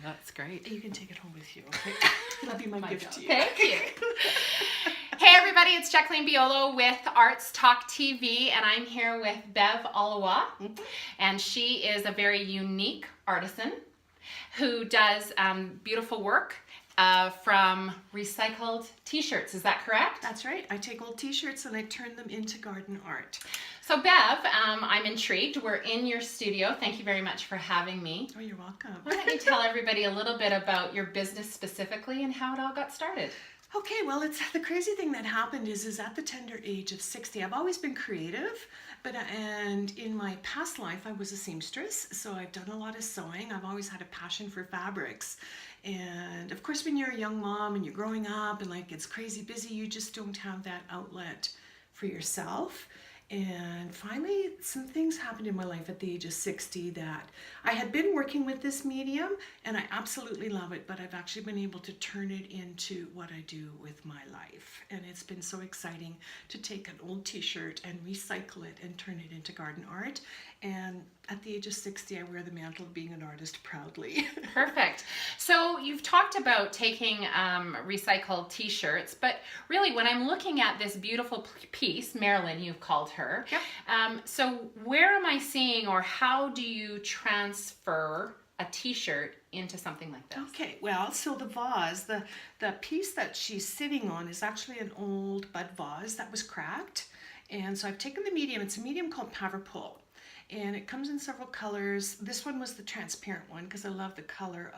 that's great. You can take it home with you, okay? That'll be my gift to you. Thank you. Hey everybody, it's Jacqueline Biolo with Arts Talk TV, and I'm here with Bev Alawa, and she is a very unique artisan who does beautiful work from recycled t-shirts. Is that correct? That's right. I take old t-shirts and I turn them into garden art. So Bev, I'm intrigued. We're in your studio. Thank you very much for having me. Oh, you're welcome. Why don't you tell everybody a little bit about your business specifically and how it all got started? Okay, well, it's the crazy thing that happened is at the tender age of 60, I've always been creative, and in my past life, I was a seamstress, so I've done a lot of sewing. I've always had a passion for fabrics. And of course, when you're a young mom and you're growing up and like it's crazy busy, you just don't have that outlet for yourself. And finally, some things happened in my life at the age of 60 that I had been working with this medium and I absolutely love it, but I've actually been able to turn it into what I do with my life. And it's been so exciting to take an old t-shirt and recycle it and turn it into garden art. And at the age of 60, I wear the mantle of being an artist proudly. Perfect. So you've talked about taking recycled t-shirts, but really when I'm looking at this beautiful piece, Marilyn, you've called her. Yep. So where am I seeing, or how do you transfer a t-shirt into something like this? Okay, well, so the vase, the piece that she's sitting on is actually an old bud vase that was cracked. And so I've taken the medium. It's a medium called Paverpool. And it comes in several colors. This one was the transparent one because I love the color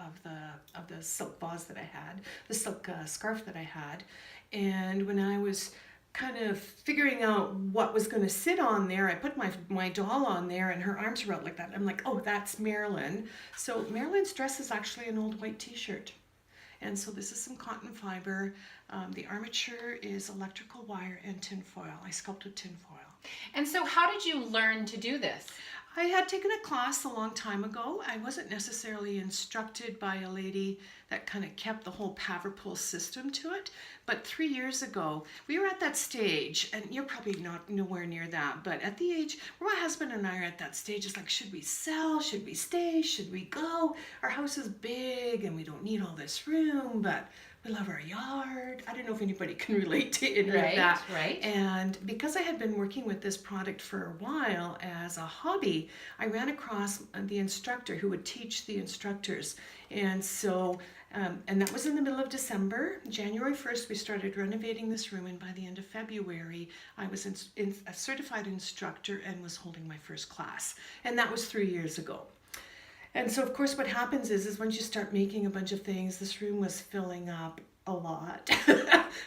of the silk vase that I had, the silk scarf that I had. And when I was kind of figuring out what was going to sit on there, I put my doll on there and her arms were out like that. I'm like, oh, that's Marilyn. So Marilyn's dress is actually an old white t-shirt. And so this is some cotton fiber. The armature is electrical wire and tin foil. I sculpted tin foil. And so how did you learn to do this? I had taken a class a long time ago. I wasn't necessarily instructed by a lady that kind of kept the whole Paverpool system to it. But 3 years ago, we were at that stage, and you're probably not nowhere near that, but at the age where my husband and I are at that stage, it's like, should we sell? Should we stay? Should we go? Our house is big and we don't need all this room, but we love our yard. I don't know if anybody can relate to any of that. Right. And because I had been working with this product for a while as a hobby, I ran across the instructor who would teach the instructors. And so, and that was in the middle of December. January 1st, we started renovating this room. And by the end of February, I was a certified instructor and was holding my first class. And that was 3 years ago. And so, of course, what happens is once you start making a bunch of things, this room was filling up a lot.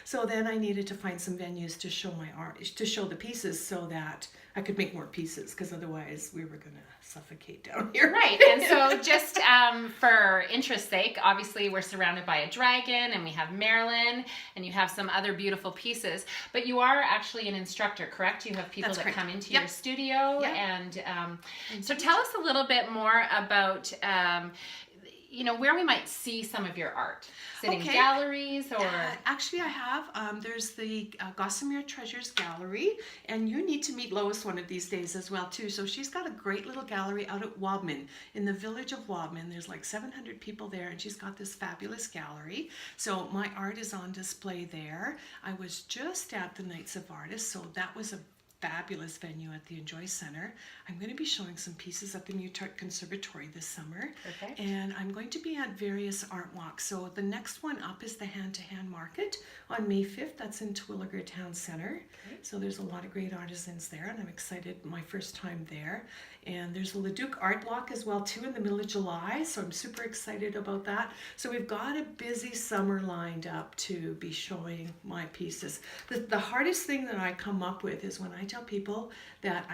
So then I needed to find some venues to show my art, to show the pieces so that I could make more pieces, because otherwise we were going to suffocate down here. Right. And so just for interest's sake, obviously we're surrounded by a dragon and we have Marilyn and you have some other beautiful pieces, but you are actually an instructor, correct? You have people That's that correct. come into Yep. your studio. Yep. And so tell us a little bit more about where we might see some of your art. Sitting Okay. galleries or... Actually, I have. There's the Gossamer Treasures Gallery, and you need to meet Lois one of these days as well, too. So she's got a great little gallery out at Wabman, in the village of Wabman. There's like 700 people there, and she's got this fabulous gallery. So my art is on display there. I was just at the Nights of Artists, so that was a fabulous venue at the Enjoy Center. I'm going to be showing some pieces at the Mutart Conservatory this summer. Perfect. And I'm going to be at various art walks. So the next one up is the Hand to Hand Market on May 5th. That's in Terwillegar Town Center. Okay. So there's a lot of great artisans there, and I'm excited, my first time there. And there's a Leduc Art Walk as well too in the middle of July, so I'm super excited about that. So we've got a busy summer lined up to be showing my pieces. The hardest thing that I come up with is when I tell people that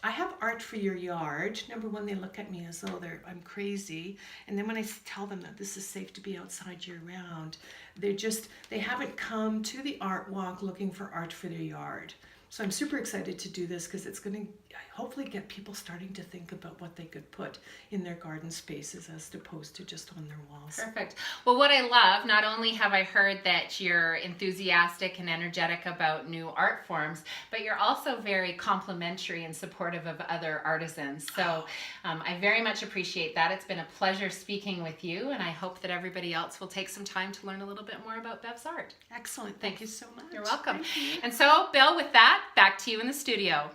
I have art for your yard. Number one, they look at me as though I'm crazy, and then when I tell them that this is safe to be outside year round, they haven't come to the art walk looking for art for their yard. So I'm super excited to do this because it's going to hopefully get people starting to think about what they could put in their garden spaces as opposed to just on their walls. Perfect. Well, what I love, not only have I heard that you're enthusiastic and energetic about new art forms, but you're also very complimentary and supportive of other artisans. So I very much appreciate that. It's been a pleasure speaking with you, and I hope that everybody else will take some time to learn a little bit more about Bev's art. Excellent. Thank you so much. You're welcome. Thank you. And so, Bill, with that, back to you in the studio.